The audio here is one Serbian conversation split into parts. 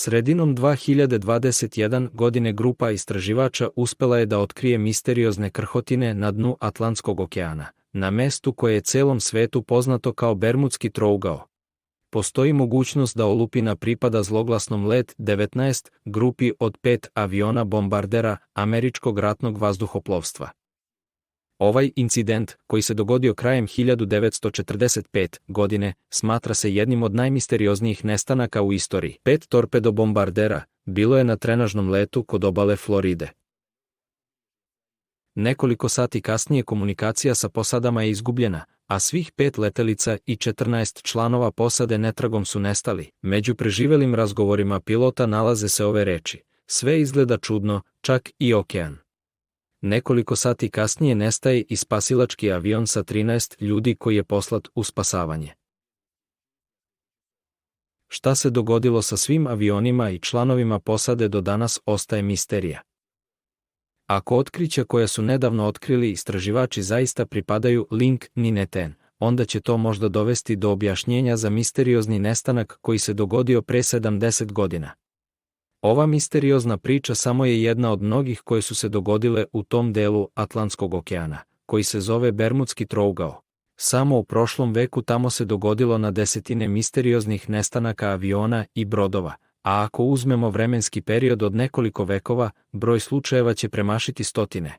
Sredinom 2021. godine grupa istraživača uspela je da otkrije misteriozne krhotine na dnu Atlantskog okeana, na mestu koje je celom svetu poznato kao Bermudski trougao. Postoji mogućnost da olupina pripada zloglasnom Let-19 grupi od 5 aviona bombardera američkog ratnog vazduhoplovstva. Ovaj incident, koji se dogodio krajem 1945. godine, smatra se jednim od najmisterioznijih nestanaka u istoriji. 5 torpedo bombardera bilo je na trenažnom letu kod obale Floride. Nekoliko sati kasnije komunikacija sa posadama je izgubljena, a svih 5 letelica i 14 članova posade netragom su nestali. Među preživelim razgovorima pilota nalaze se ove reči: sve izgleda čudno, čak i okean. Nekoliko sati kasnije nestaje i spasilački avion sa 13 ljudi koji je poslat u spasavanje. Šta se dogodilo sa svim avionima i članovima posade do danas ostaje misterija. Ako otkrića koja su nedavno otkrili istraživači zaista pripadaju Link-Nineten, onda će to možda dovesti do objašnjenja za misteriozni nestanak koji se dogodio pre 70 godina. Ova misteriozna priča samo je jedna od mnogih koje su se dogodile u tom delu Atlantskog okeana, koji se zove Bermudski trougao. Samo u prošlom veku tamo se dogodilo na desetine misterioznih nestanaka aviona i brodova, a ako uzmemo vremenski period od nekoliko vekova, broj slučajeva će premašiti stotine.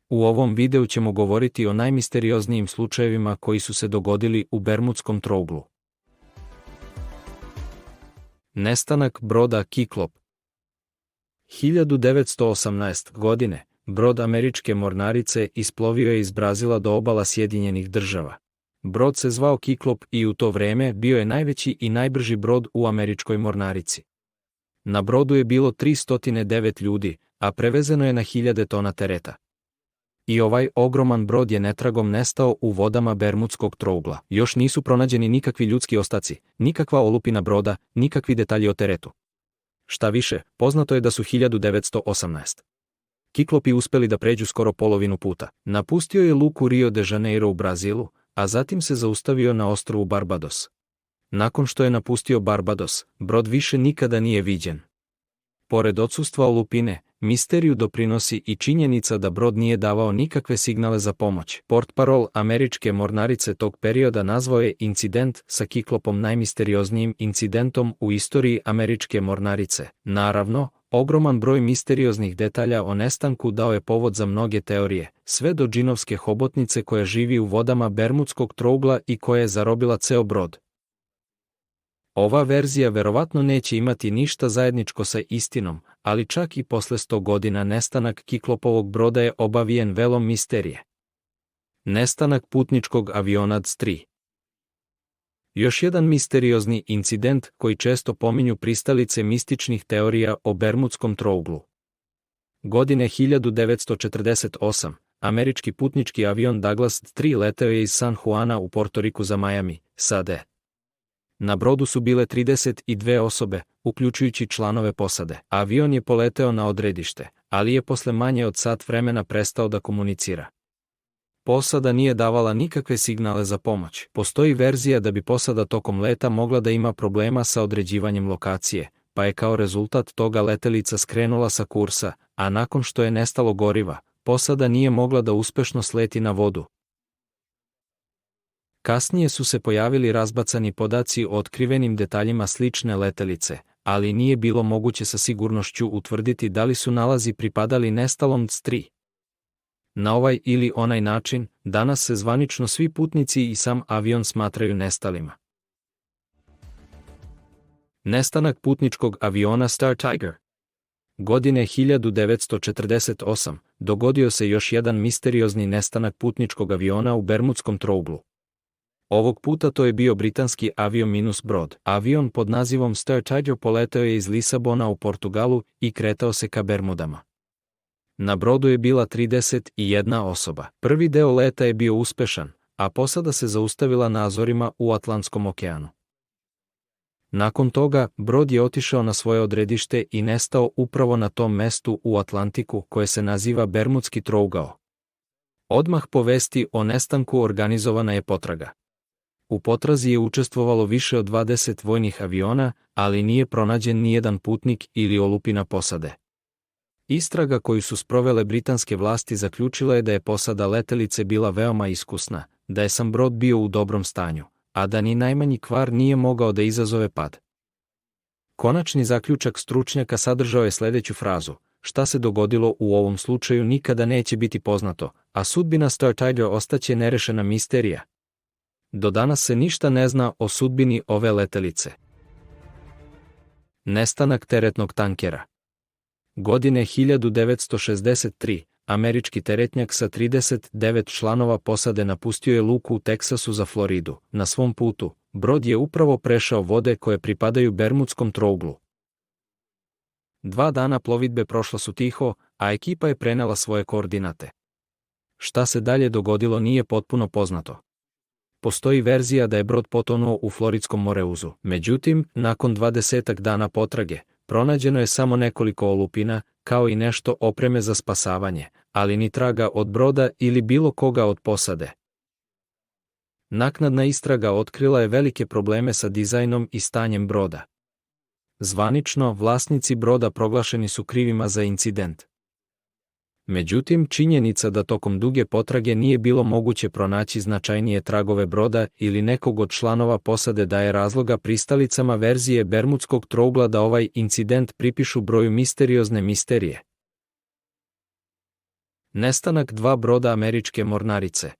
U ovom videu ćemo govoriti o najmisterioznijim slučajevima koji su se dogodili u Bermudskom trouglu. Nestanak broda Kiklop. 1918. godine, brod američke mornarice isplovio je iz Brazila do obala Sjedinjenih Država. Brod se zvao Kiklop i u to vreme bio je najveći i najbrži brod u američkoj mornarici. Na brodu je bilo 309 ljudi, a prevezeno je na 1000 tona tereta. I ovaj ogroman brod je netragom nestao u vodama Bermudskog trougla. Još nisu pronađeni nikakvi ljudski ostaci, nikakva olupina broda, nikakvi detalji o teretu. Šta više, poznato je da su 1918. Kiklopi uspeli da pređu skoro polovinu puta. Napustio je luku Rio de Janeiro u Brazilu, a zatim se zaustavio na ostrvu Barbados. Nakon što je napustio Barbados, brod više nikada nije viđen. Pored odsustva olupine, misteriju doprinosi i činjenica da brod nije davao nikakve signale za pomoć. Portparol američke mornarice tog perioda nazvao je incident sa Kiklopom najmisterioznijim incidentom u istoriji američke mornarice. Naravno, ogroman broj misterioznih detalja o nestanku dao je povod za mnoge teorije, sve do džinovske hobotnice koja živi u vodama Bermudskog trougla i koja je zarobila ceo brod. Ova verzija verovatno neće imati ništa zajedničko sa istinom, ali čak i posle 100 godina nestanak Kiklopovog broda je obavijen velom misterije. Nestanak putničkog aviona DC-3. Još jedan misteriozni incident koji često pominju pristalice mističnih teorija o Bermudskom trouglu. Godine 1948, američki putnički avion Douglas DC-3 leteo je iz San Juana u Portoriku za Miami, SAD. Na brodu su bile 32 osobe, uključujući članove posade. Avion je poleteo na odredište, ali je posle manje od sat vremena prestao da komunicira. Posada nije davala nikakve signale za pomoć. Postoji verzija da bi posada tokom leta mogla da ima problema sa određivanjem lokacije, pa je kao rezultat toga letelica skrenula sa kursa, a nakon što je nestalo goriva, posada nije mogla da uspešno sleti na vodu. Kasnije su se pojavili razbacani podaci o otkrivenim detaljima slične letelice, ali nije bilo moguće sa sigurnošću utvrditi da li su nalazi pripadali nestalom DC-3. Na ovaj ili onaj način, danas se zvanično svi putnici i sam avion smatraju nestalima. Nestanak putničkog aviona Star Tiger. Godine 1948 dogodio se još jedan misteriozni nestanak putničkog aviona u Bermudskom trouglu. Ovog puta to je bio britanski avio-brod. Avion pod nazivom Star Tiger poleteo je iz Lisabona u Portugalu i kretao se ka Bermudama. Na brodu je bila 31 osoba. Prvi deo leta je bio uspešan, a posada se zaustavila na Azorima u Atlantskom okeanu. Nakon toga, brod je otišao na svoje odredište i nestao upravo na tom mestu u Atlantiku koje se naziva Bermudski trougao. Odmah po vesti o nestanku organizovana je potraga. U potrazi je učestvovalo više od 20 vojnih aviona, ali nije pronađen nijedan putnik ili olupina posade. Istraga koju su sprovele britanske vlasti zaključila je da je posada letelice bila veoma iskusna, da je sam brod bio u dobrom stanju, a da ni najmanji kvar nije mogao da izazove pad. Konačni zaključak stručnjaka sadržao je sledeću frazu: šta se dogodilo u ovom slučaju nikada neće biti poznato, a sudbina Startider ostaće nerešena misterija. Do danas se ništa ne zna o sudbini ove letelice. Nestanak teretnog tankera. Godine 1963, američki teretnjak sa 39 članova posade napustio je luku u Teksasu za Floridu. Na svom putu, brod je upravo prešao vode koje pripadaju Bermudskom trouglu. 2 dana plovidbe prošla su tiho, a ekipa je prenela svoje koordinate. Šta se dalje dogodilo nije potpuno poznato. Postoji verzija da je brod potonuo u Floridskom moreuzu. Međutim, nakon 20 dana potrage, pronađeno je samo nekoliko olupina, kao i nešto opreme za spasavanje, ali ni traga od broda ili bilo koga od posade. Naknadna istraga otkrila je velike probleme sa dizajnom i stanjem broda. Zvanično, vlasnici broda proglašeni su krivima za incident. Međutim, činjenica da tokom duge potrage nije bilo moguće pronaći značajnije tragove broda ili nekog od članova posade daje razloga pristalicama verzije Bermudskog trougla da ovaj incident pripišu broju misteriozne misterije. Nestanak 2 broda američke mornarice.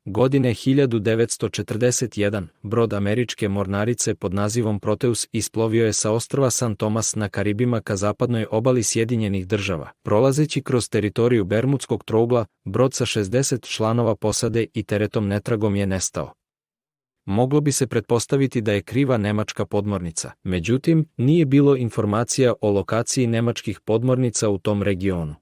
Godine 1941, brod američke mornarice pod nazivom Proteus isplovio je sa ostrva San Tomas na Karibima ka zapadnoj obali Sjedinjenih Država. Prolazeći kroz teritoriju Bermudskog trougla, brod sa 60 članova posade i teretom netragom je nestao. Moglo bi se pretpostaviti da je kriva nemačka podmornica, međutim, nije bilo informacija o lokaciji nemačkih podmornica u tom regionu.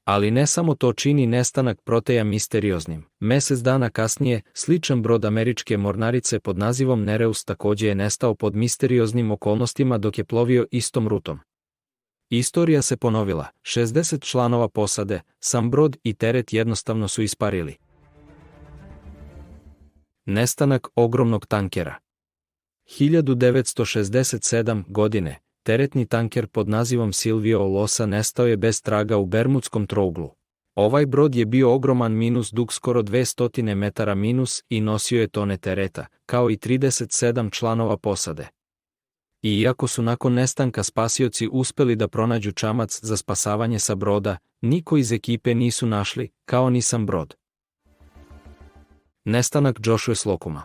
Ali ne samo to čini nestanak Proteja misterioznim. Mesec dana kasnije, sličan brod američke mornarice pod nazivom Nereus takođe je nestao pod misterioznim okolnostima dok je plovio istom rutom. Istorija se ponovila, 60 članova posade, sam brod i teret jednostavno su isparili. Nestanak ogromnog tankera. 1967. godine, teretni tanker pod nazivom Silvio Olosa nestao je bez traga u Bermudskom trouglu. Ovaj brod je bio ogroman dug skoro 200 metara i nosio je tone tereta, kao i 37 članova posade. I iako su nakon nestanka spasioci uspeli da pronađu čamac za spasavanje sa broda, niko iz ekipe nisu našli, kao ni sam brod. Nestanak Joshua Slocuma.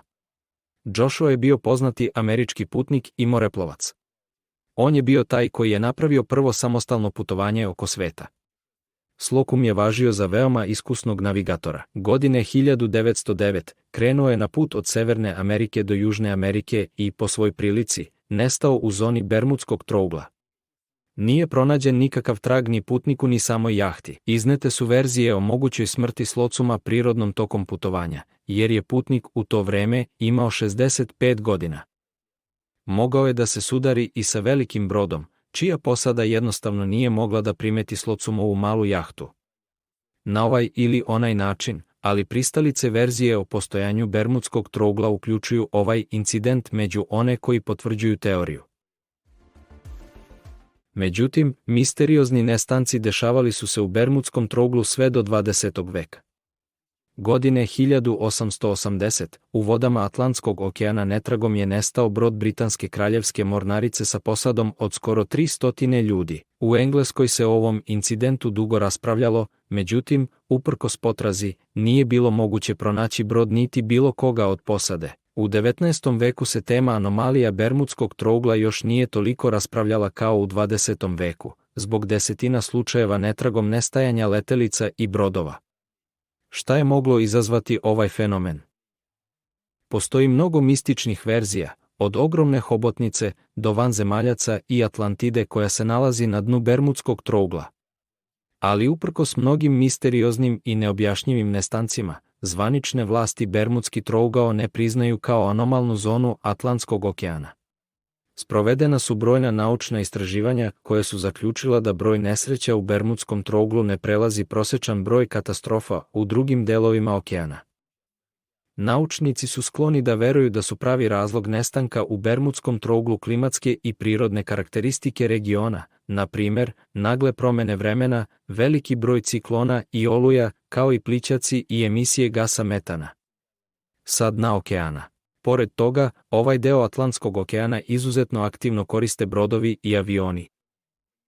Joshua je bio poznati američki putnik i moreplovac. On je bio taj koji je napravio prvo samostalno putovanje oko sveta. Slocum je važio za veoma iskusnog navigatora. Godine 1909 krenuo je na put od Severne Amerike do Južne Amerike i, po svoj prilici, nestao u zoni Bermudskog trougla. Nije pronađen nikakav trag ni putniku ni samoj jahti. Iznete su verzije o mogućoj smrti Slocuma prirodnom tokom putovanja, jer je putnik u to vreme imao 65 godina. Mogao je da se sudari i sa velikim brodom, čija posada jednostavno nije mogla da primeti Slocumovu malu jahtu. Na ovaj ili onaj način, ali pristalice verzije o postojanju Bermudskog trougla uključuju ovaj incident među one koji potvrđuju teoriju. Međutim, misteriozni nestanci dešavali su se u Bermudskom trouglu sve do 20. veka. Godine 1880, u vodama Atlantskog okeana netragom je nestao brod britanske kraljevske mornarice sa posadom od skoro 300 ljudi. U Engleskoj se o ovom incidentu dugo raspravljalo, međutim, uprkos potrazi, nije bilo moguće pronaći brod niti bilo koga od posade. U 19. veku se tema anomalija Bermudskog trougla još nije toliko raspravljala kao u 20. veku, zbog desetina slučajeva netragom nestajanja letelica i brodova. Šta je moglo izazvati ovaj fenomen? Postoji mnogo mističnih verzija, od ogromne hobotnice do vanzemaljaca i Atlantide koja se nalazi na dnu Bermudskog trougla. Ali uprkos mnogim misterioznim i neobjašnjivim nestancima, zvanične vlasti Bermudski trougao ne priznaju kao anomalnu zonu Atlantskog okeana. Sprovedena su brojna naučna istraživanja koje su zaključila da broj nesreća u Bermudskom trouglu ne prelazi prosečan broj katastrofa u drugim delovima okeana. Naučnici su skloni da veruju da su pravi razlog nestanka u Bermudskom trouglu klimatske i prirodne karakteristike regiona, na primjer, nagle promjene vremena, veliki broj ciklona i oluja, kao i plićaci i emisije gasa metana sa dna okeana. Pored toga, ovaj deo Atlantskog okeana izuzetno aktivno koriste brodovi i avioni.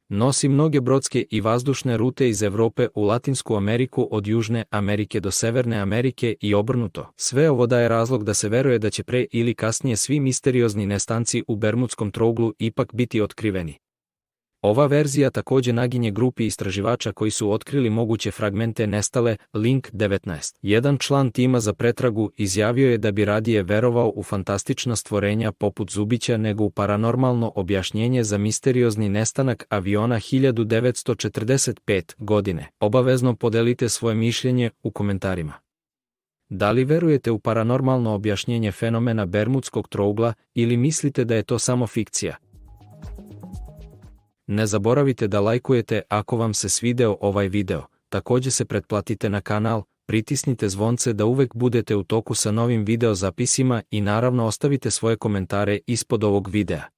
Nosi mnoge brodske i vazdušne rute iz Evrope u Latinsku Ameriku od Južne Amerike do Severne Amerike i obrnuto. Sve ovo daje razlog da se veruje da će pre ili kasnije svi misteriozni nestanci u Bermudskom trouglu ipak biti otkriveni. Ova verzija također naginje grupi istraživača koji su otkrili moguće fragmente nestale, Link 19. Jedan član tima za pretragu izjavio je da bi radije verovao u fantastična stvorenja poput Zubića nego u paranormalno objašnjenje za misteriozni nestanak aviona 1945. godine. Obavezno podelite svoje mišljenje u komentarima. Da li verujete u paranormalno objašnjenje fenomena Bermudskog trougla ili mislite da je to samo fikcija? Ne zaboravite da lajkujete ako vam se svideo ovaj video, također se pretplatite na kanal, pritisnite zvonce da uvek budete u toku sa novim video zapisima i naravno ostavite svoje komentare ispod ovog videa.